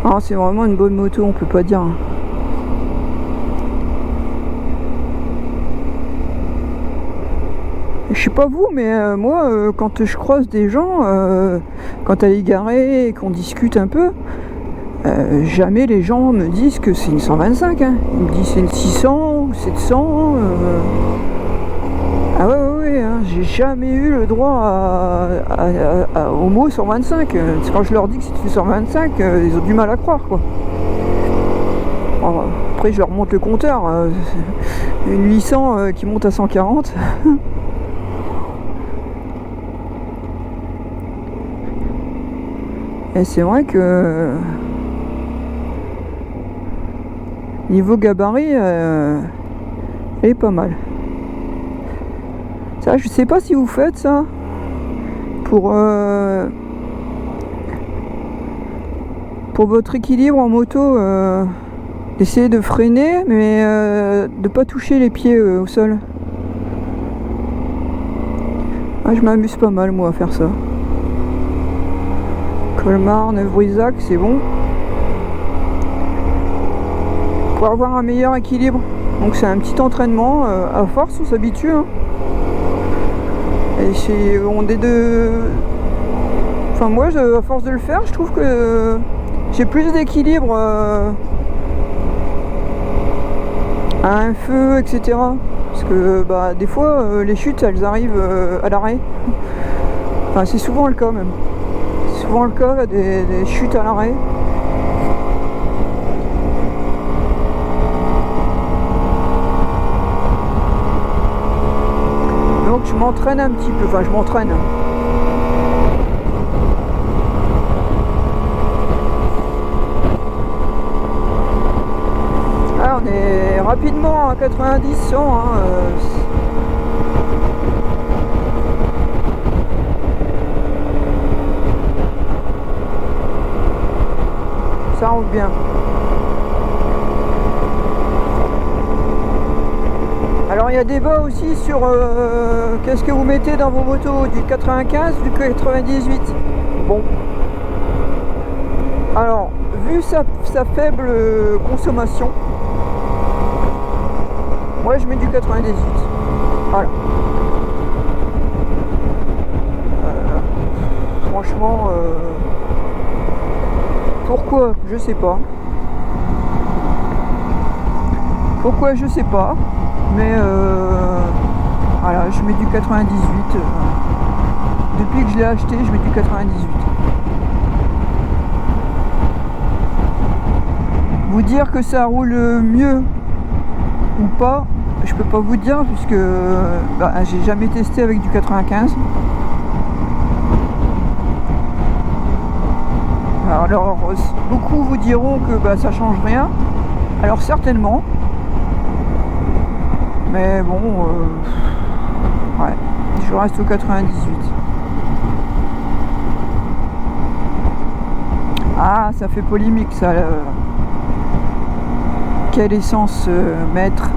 Ah, c'est vraiment une bonne moto, on peut pas dire. Je sais pas vous, mais moi, quand je croise des gens, quand elle est garée et qu'on discute un peu, jamais les gens me disent que c'est une 125. Hein. Ils me disent c'est une 600 ou 700. Ah ouais, hein. J'ai jamais eu le droit au mot 125. Quand je leur dis que c'est une 125, ils ont du mal à croire, quoi. Après, je leur monte le compteur. Une 800 qui monte à 140. Et c'est vrai que niveau gabarit, elle est pas mal. Ça, je sais pas si vous faites ça pour votre équilibre en moto, d'essayer de freiner, mais de pas toucher les pieds au sol. Ah, je m'amuse pas mal moi à faire ça. Colmar, Neuf-Brisac, c'est bon. Pour avoir un meilleur équilibre. Donc c'est un petit entraînement. À force, on s'habitue. Hein. Et on est de... Enfin moi, à force de le faire, je trouve que j'ai plus d'équilibre à un feu, etc. Parce que des fois, les chutes, elles arrivent à l'arrêt. Enfin, c'est souvent le cas même. C'est souvent le cas des chutes à l'arrêt. Donc je m'entraîne un petit peu, enfin je m'entraîne. Ah, on est rapidement à 90-100. Hein, ça roule bien. Alors il y a débat aussi sur qu'est-ce que vous mettez dans vos motos, du 95, du 98. Bon. Alors, vu sa faible consommation, moi je mets du 98. Voilà. Franchement, pourquoi? Je sais pas. Pourquoi? Je sais pas. Mais voilà, je mets du 98. Depuis que je l'ai acheté, je mets du 98. Vous dire que ça roule mieux ou pas, je peux pas vous dire puisque j'ai jamais testé avec du 95. Alors beaucoup vous diront que ça change rien. Alors certainement. Mais bon, ouais, je reste au 98. Ah, ça fait polémique ça. Quelle essence mettre?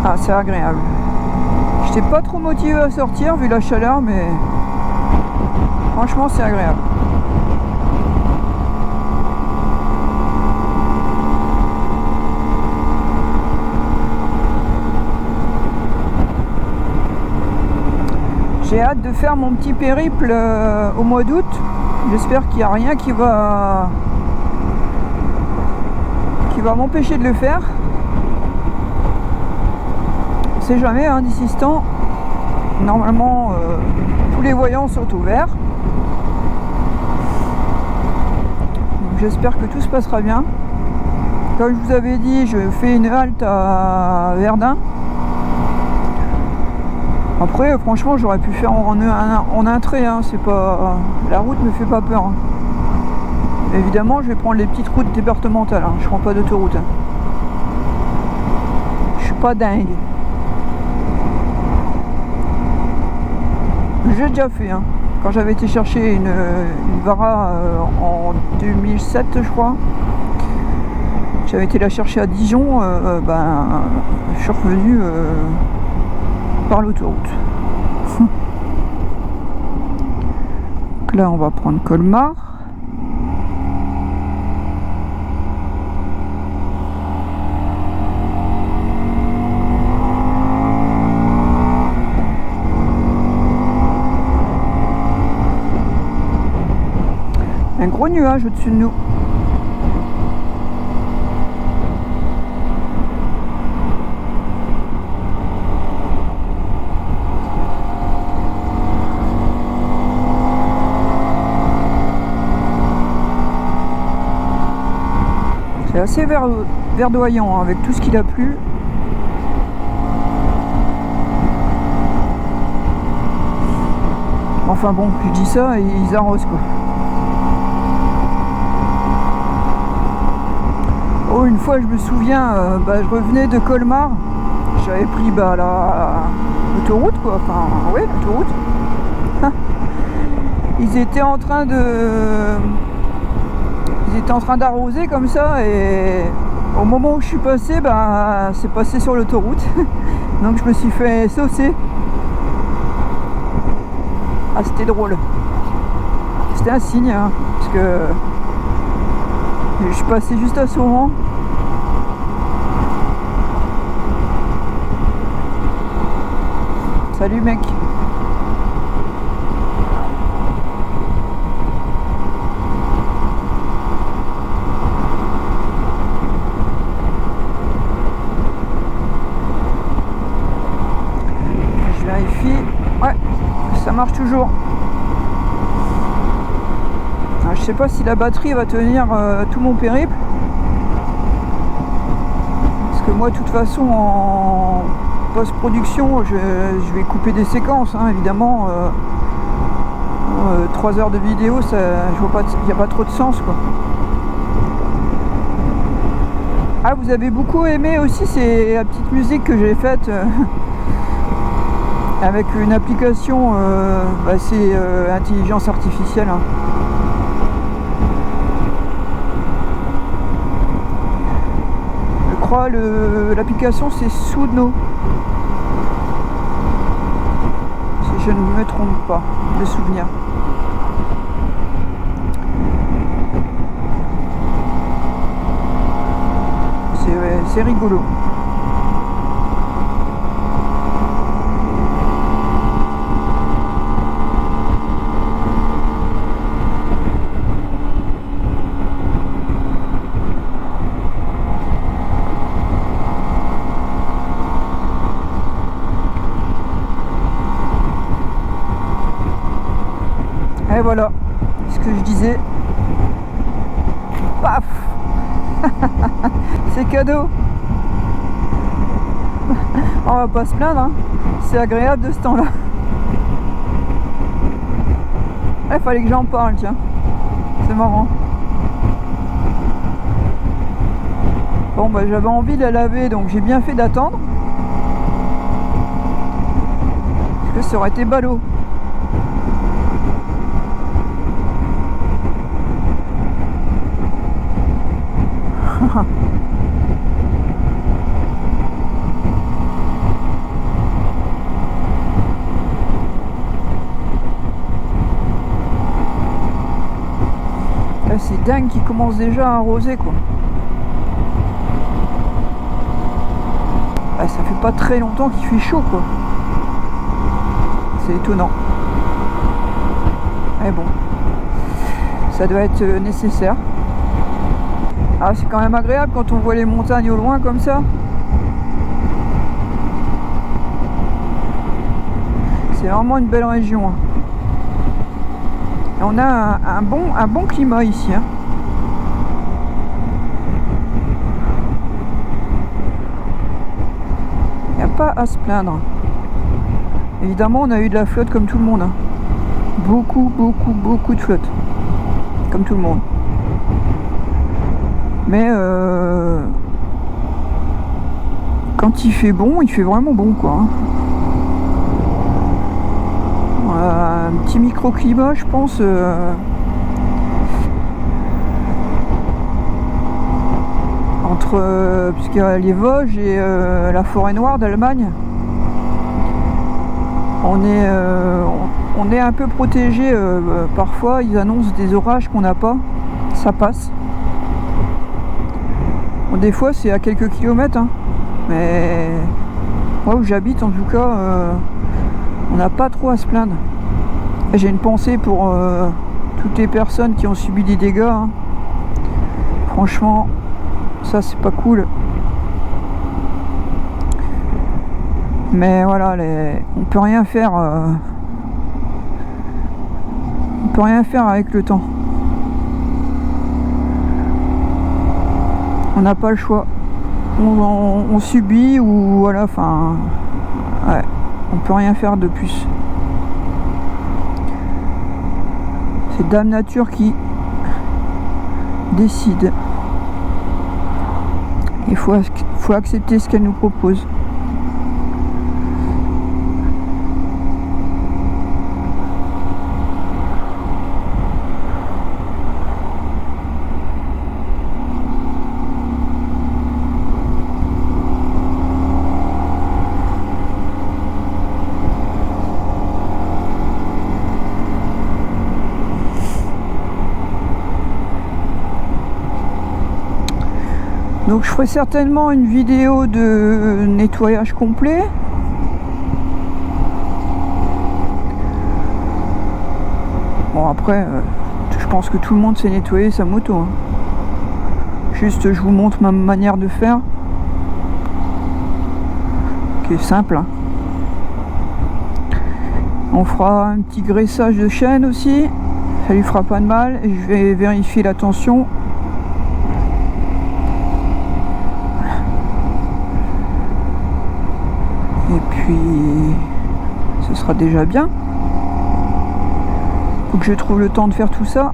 Ah, c'est agréable. J'étais pas trop motivé à sortir vu la chaleur, mais franchement c'est agréable. J'ai hâte de faire mon petit périple au mois d'août. J'espère qu'il n'y a rien qui va m'empêcher de le faire. On sait jamais, hein, d'ici ce temps, normalement tous les voyants sont ouverts. Donc j'espère que tout se passera bien. Comme je vous avais dit, je fais une halte à Verdun. Après, franchement, j'aurais pu faire en un trait, hein, c'est pas... La route me fait pas peur. Hein. Évidemment, je vais prendre les petites routes départementales, hein, je prends pas d'autoroute. Hein. Je suis pas dingue. J'ai déjà fait, hein. Quand j'avais été chercher une Vara en 2007, je crois. J'avais été la chercher à Dijon, je suis revenu par l'autoroute. Donc là, on va prendre Colmar. Un gros nuage au-dessus de nous. C'est assez verdoyant, hein, avec tout ce qu'il a plu. Enfin bon, je dis ça et ils arrosent quoi. Oh, une fois je me souviens, je revenais de Colmar, j'avais pris l'autoroute quoi, enfin ouais, l'autoroute. Ils étaient en train d'arroser comme ça et au moment où je suis passé, c'est passé sur l'autoroute. Donc je me suis fait saucer. Ah, c'était drôle. C'était un signe, hein, parce que je suis passé juste à ce moment. Salut mec. Je vérifie. Ouais, ça marche toujours. Je sais pas si la batterie va tenir tout mon périple. Parce que moi, de toute façon, en post-production, je vais couper des séquences, hein, évidemment. 3 heures de vidéo, il n'y a pas trop de sens, quoi. Ah, vous avez beaucoup aimé aussi, c'est la petite musique que j'ai faite avec une application, c'est intelligence artificielle. Hein. Je crois l'application c'est Suno. Si je ne me trompe pas de souvenir. C'est rigolo. Et voilà, ce que je disais. Paf. C'est cadeau. On va pas se plaindre, hein. C'est agréable de ce temps-là. Il fallait que j'en parle, tiens. C'est marrant. Bon, j'avais envie de la laver, donc j'ai bien fait d'attendre. Parce que ça aurait été ballot. C'est dingue qu'il commence déjà à arroser quoi. Ça fait pas très longtemps qu'il fait chaud quoi. C'est étonnant. Mais bon, ça doit être nécessaire. Ah, c'est quand même agréable quand on voit les montagnes au loin comme ça. C'est vraiment une belle région. Hein. Et on a un bon climat ici. Hein. Il n'y a pas à se plaindre. Évidemment, on a eu de la flotte comme tout le monde. Hein. Beaucoup de flotte. Comme tout le monde. Mais quand il fait bon, il fait vraiment bon quoi. petit microclimat, je pense. Entre puisqu'il y a les Vosges et la forêt noire d'Allemagne. On est un peu protégé. Parfois, ils annoncent des orages qu'on n'a pas. Ça passe. Bon, des fois, c'est à quelques kilomètres. Hein. Mais moi où j'habite, en tout cas, on n'a pas trop à se plaindre. Et j'ai une pensée pour toutes les personnes qui ont subi des dégâts. Hein. Franchement, ça, c'est pas cool. Mais voilà, on peut rien faire. On peut rien faire avec le temps. On n'a pas le choix. On subit ou voilà, enfin, ouais, on peut rien faire de plus. C'est Dame Nature qui décide. Il faut accepter ce qu'elle nous propose. Donc je ferai certainement une vidéo de nettoyage complet. Bon après, je pense que tout le monde sait nettoyer sa moto. Hein. Juste je vous montre ma manière de faire. Qui est simple. Hein. On fera un petit graissage de chaîne aussi. Ça lui fera pas de mal. Et je vais vérifier la tension. Et puis, ce sera déjà bien. Faut que je trouve le temps de faire tout ça.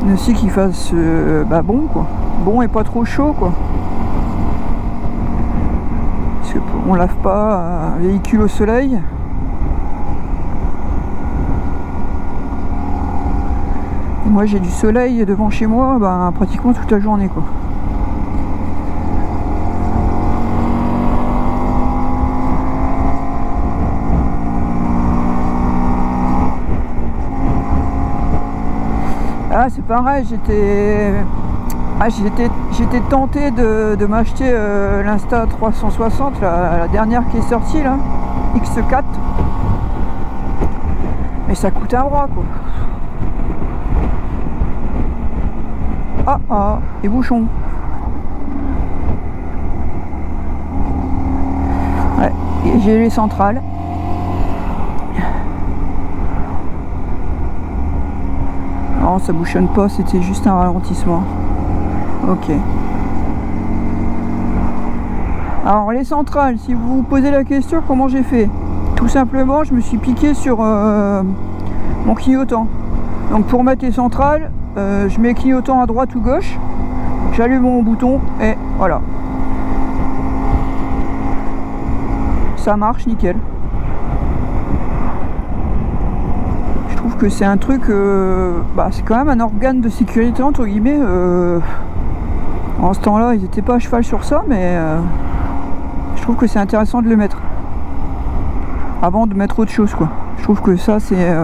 Mais aussi qu'il fasse bon, quoi. Bon et pas trop chaud, quoi. Parce qu'on lave pas un véhicule au soleil. Et moi, j'ai du soleil devant chez moi, pratiquement toute la journée, quoi. Ah, c'est pareil, j'étais tenté de m'acheter l'Insta 360, la dernière qui est sortie là, X4. Mais ça coûte un bras, quoi. Ah, les bouchons. Ouais, et j'ai les centrales. Non, ça bouchonne pas, c'était juste un ralentissement. Ok. Alors les centrales, si vous vous posez la question comment j'ai fait, tout simplement je me suis piqué sur mon clignotant. Donc pour mettre les centrales, je mets clignotant à droite ou gauche, j'allume mon bouton et voilà. Ça marche nickel. Je trouve que c'est un truc, c'est quand même un organe de sécurité entre guillemets. En ce temps-là, ils n'étaient pas à cheval sur ça, mais je trouve que c'est intéressant de le mettre avant de mettre autre chose, quoi. Je trouve que ça, c'est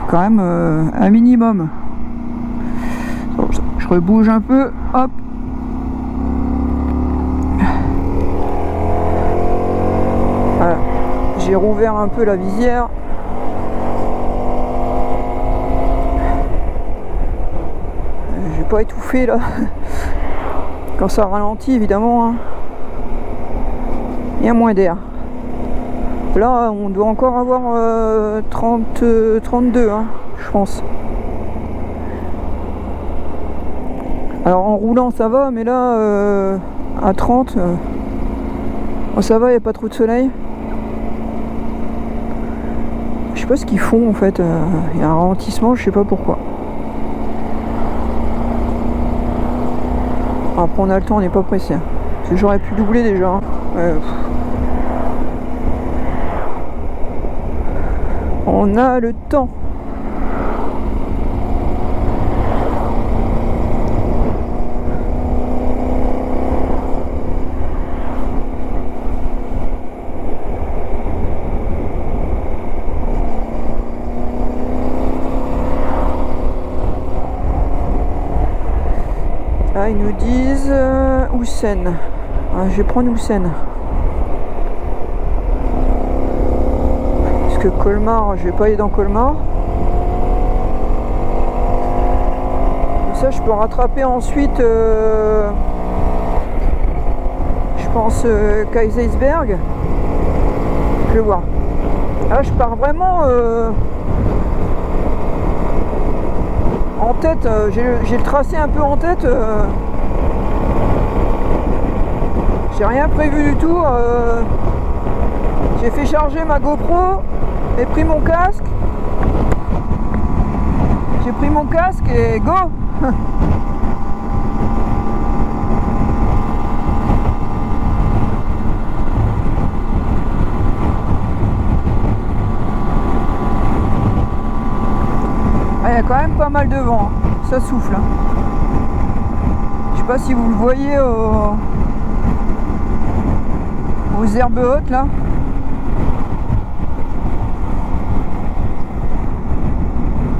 quand même un minimum. Donc, je rebouge un peu, hop. Voilà. J'ai rouvert un peu la visière. J'ai pas étouffé là. Quand ça ralentit, évidemment, hein. Il y a moins d'air. Là, on doit encore avoir 32, hein, je pense. Alors en roulant ça va, mais là à 30, ça va, il n'y a pas trop de soleil. Je sais pas ce qu'ils font en fait, il y a un ralentissement, je sais pas pourquoi. Après on a le temps, on n'est pas pressé. Hein. Parce que j'aurais pu doubler déjà. Hein. On a le temps. Là, ils nous disent Houssen. Ah, je vais prendre Houssen. Parce que Colmar, je vais pas aller dans Colmar. Comme ça, je peux rattraper ensuite, je pense, Kaisersberg. Je vais voir. Là, je pars vraiment en tête. J'ai le tracé un peu en tête. J'ai rien prévu du tout. J'ai fait charger ma GoPro, j'ai pris mon casque. J'ai pris mon casque et go. Il y a quand même pas mal de vent, hein. Ça souffle. Hein. Je sais pas si vous le voyez aux herbes hautes là.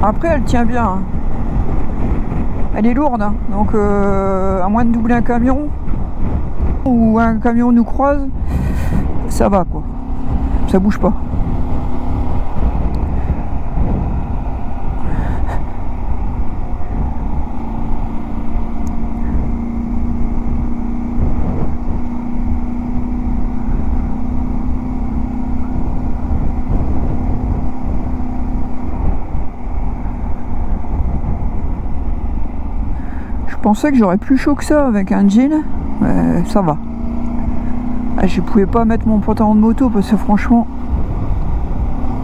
Après elle tient bien. Hein. Elle est lourde, hein. Donc à moins de doubler un camion ou un camion nous croise, ça va quoi. Ça bouge pas. Je pensais que j'aurais plus chaud que ça avec un jean, mais ça va. Ah, je pouvais pas mettre mon pantalon de moto parce que franchement,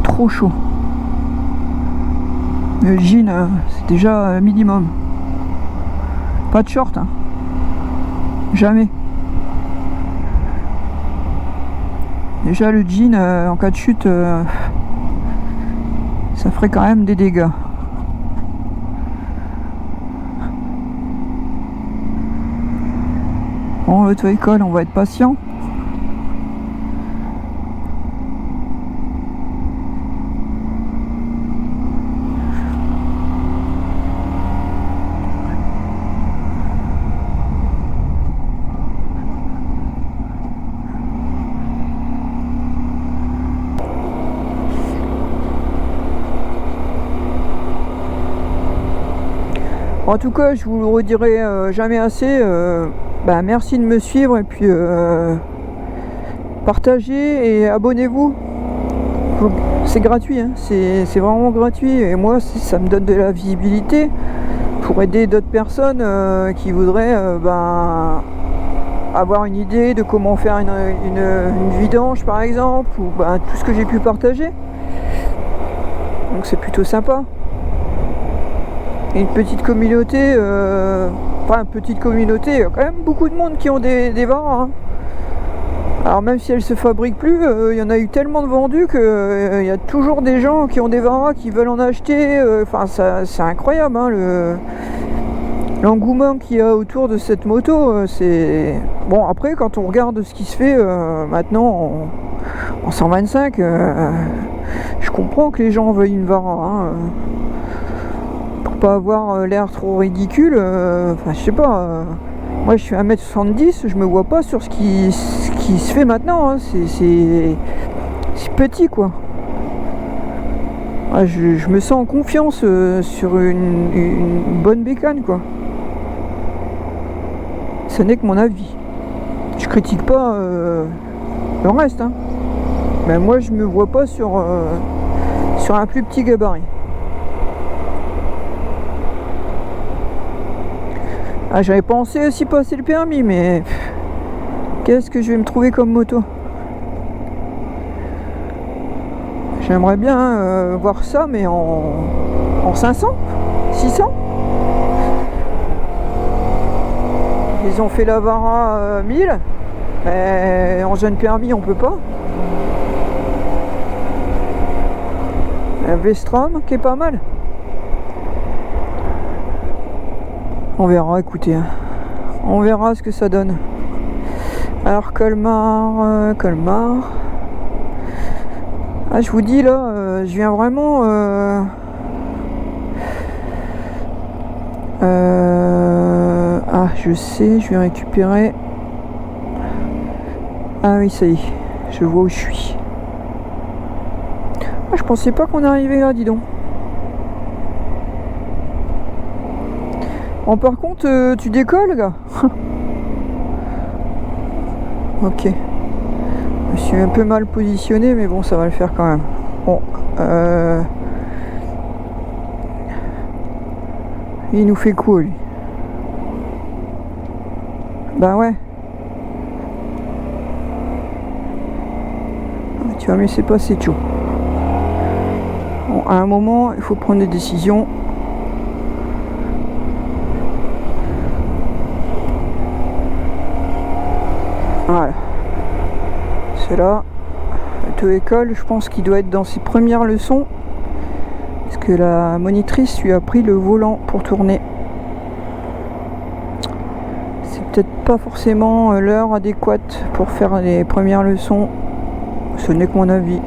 trop chaud. Le jean, c'est déjà minimum. Pas de short, hein. Jamais. Déjà le jean, en cas de chute, ça ferait quand même des dégâts. Bon, l'auto-école, on va être patient. En tout cas, je vous le redirai jamais assez. Merci de me suivre et puis partagez et abonnez-vous. C'est gratuit, hein. C'est vraiment gratuit et moi ça me donne de la visibilité pour aider d'autres personnes qui voudraient avoir une idée de comment faire une vidange par exemple, ou tout ce que j'ai pu partager. Donc c'est plutôt sympa. Et une petite communauté, petite communauté, il y a quand même beaucoup de monde qui ont des varas. Hein. Alors même si elles se fabriquent plus, il y en a eu tellement de vendus qu'il y a toujours des gens qui ont des varas, qui veulent en acheter. C'est incroyable, hein, l'engouement qu'il y a autour de cette moto. C'est bon, après quand on regarde ce qui se fait maintenant en 125, je comprends que les gens veuillent une vara. Hein, pas avoir l'air trop ridicule, je sais pas, moi je suis 1m70, je me vois pas sur ce qui se fait maintenant, hein. C'est petit quoi. Je me sens en confiance sur une bonne bécane quoi. Ce n'est que mon avis, je critique pas le reste, hein. Mais moi je me vois pas sur un plus petit gabarit. J'avais pensé aussi passer le permis, mais qu'est-ce que je vais me trouver comme moto? J'aimerais bien voir ça, mais en 500, 600. Ils ont fait la Vara 1000, mais en jeune permis on peut pas. La Vestrom qui est pas mal. On verra, écoutez. Hein. On verra ce que ça donne. Alors Colmar, Colmar. Ah, je vous dis là, je viens vraiment. Ah, je sais, je vais récupérer. Ah oui, ça y est, je vois où je suis. Ah, je pensais pas qu'on arrivait là, dis donc. Bon, par contre, tu décolles, gars. Ok. Je suis un peu mal positionné, mais bon, ça va le faire quand même. Bon, il nous fait quoi, lui? Bah ouais. Tu vas me laisser passer, Tcho. Bon, à un moment, il faut prendre des décisions. Voilà. C'est là. Auto-école, je pense qu'il doit être dans ses premières leçons. Parce que la monitrice lui a pris le volant pour tourner. C'est peut-être pas forcément l'heure adéquate pour faire les premières leçons. Ce n'est que mon avis.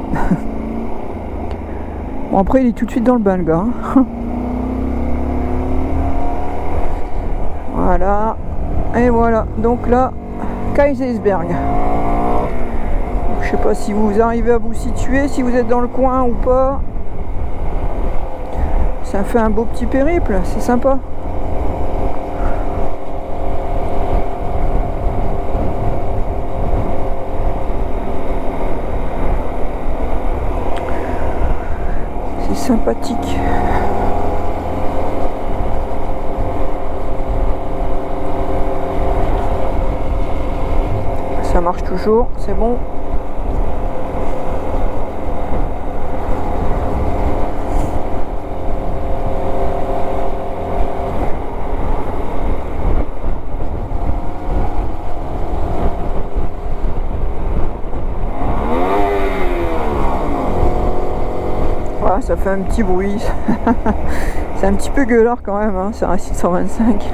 Bon, après, il est tout de suite dans le bain, le gars. Hein. Voilà. Et voilà. Donc là, Kaisersberg. Je sais pas si vous arrivez à vous situer, si vous êtes dans le coin ou pas. Ça fait un beau petit périple, c'est sympa. C'est sympathique. Ça marche toujours, c'est bon. Voilà, ça fait un petit bruit. C'est un petit peu gueulard quand même, hein, c'est un 625.